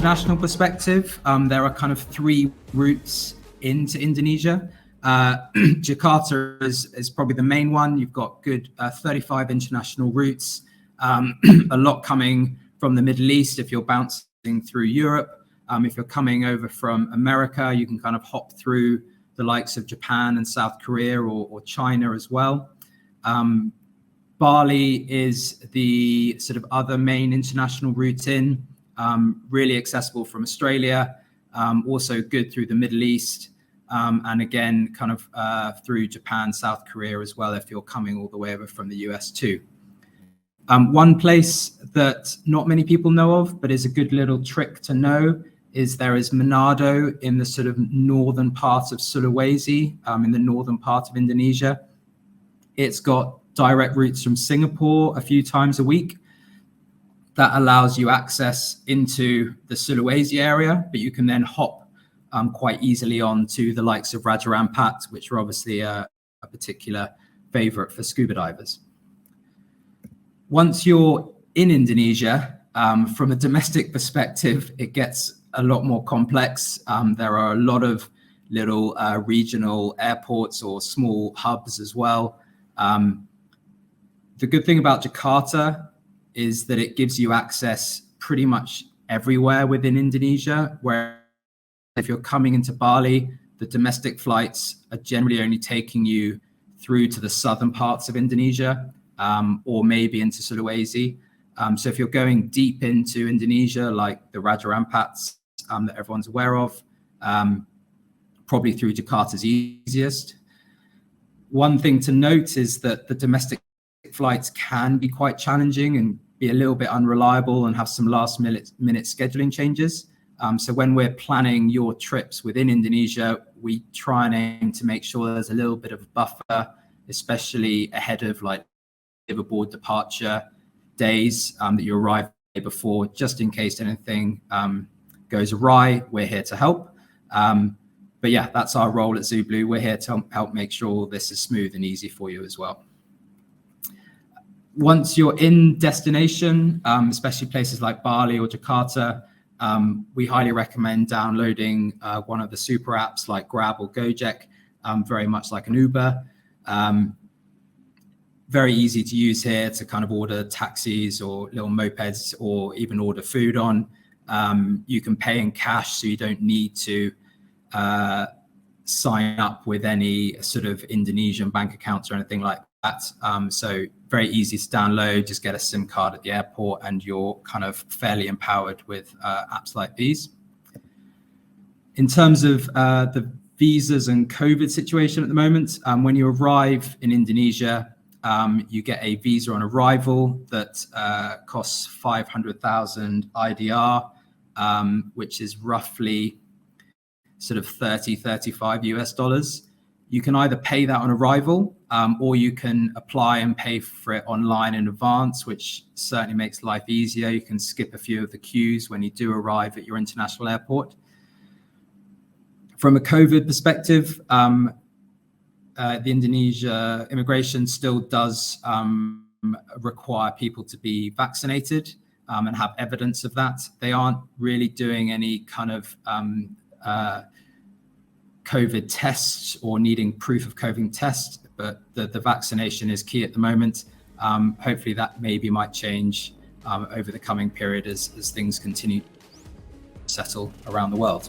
international perspective, there are kind of three routes into Indonesia. Jakarta is probably the main one. You've got good 35 international routes, a lot coming from the Middle East if you're bouncing through Europe. If you're coming over from America, you can kind of hop through the likes of Japan and South Korea or China as well. Bali is the sort of other main international route in, really accessible from Australia, also good through the Middle East, and again, kind of through Japan, South Korea as well, if you're coming all the way over from the US too. One place that not many people know of, but is a good little trick to know, is there is Manado in the sort of northern part of Sulawesi, in the northern part of Indonesia. It's got direct routes from Singapore a few times a week. That allows you access into the Sulawesi area, but you can then hop quite easily on to the likes of Raja Ampat, which are obviously a particular favorite for scuba divers. Once you're in Indonesia, from a domestic perspective, it gets a lot more complex. There are a lot of little regional airports or small hubs as well. The good thing about Jakarta is that it gives you access pretty much everywhere within Indonesia, where if you're coming into Bali, the domestic flights are generally only taking you through to the southern parts of Indonesia, or maybe into Sulawesi. So if you're going deep into Indonesia, like the Raja Ampats that everyone's aware of, probably through Jakarta's easiest. One thing to note is that the domestic flights can be quite challenging and be a little bit unreliable and have some last minute scheduling changes. So when we're planning your trips within Indonesia, we try and aim to make sure there's a little bit of buffer, especially ahead of like Liveaboard departure days, that you arrive before, just in case anything goes awry. We're here to help. But yeah, that's our role at ZuBlu. We're here to help make sure this is smooth and easy for you as well. Once you're in destination, especially places like Bali or Jakarta, we highly recommend downloading one of the super apps like Grab or Gojek, very much like an Uber. Very easy to use here to kind of order taxis or little mopeds or even order food on. You can pay in cash, so you don't need to sign up with any sort of Indonesian bank accounts or anything like that. So very easy to download, just get a SIM card at the airport and you're kind of fairly empowered with apps like these. In terms of the visas and COVID situation at the moment, when you arrive in Indonesia, you get a visa on arrival that costs 500,000 IDR, which is roughly sort of 35 US dollars. You can either pay that on arrival, or you can apply and pay for it online in advance, which certainly makes life easier. You can skip a few of the queues when you do arrive at your international airport. From a COVID perspective, the Indonesia immigration still does require people to be vaccinated and have evidence of that. They aren't really doing any kind of COVID tests or needing proof of COVID test, but the vaccination is key at the moment. Hopefully that maybe might change over the coming period as things continue to settle around the world.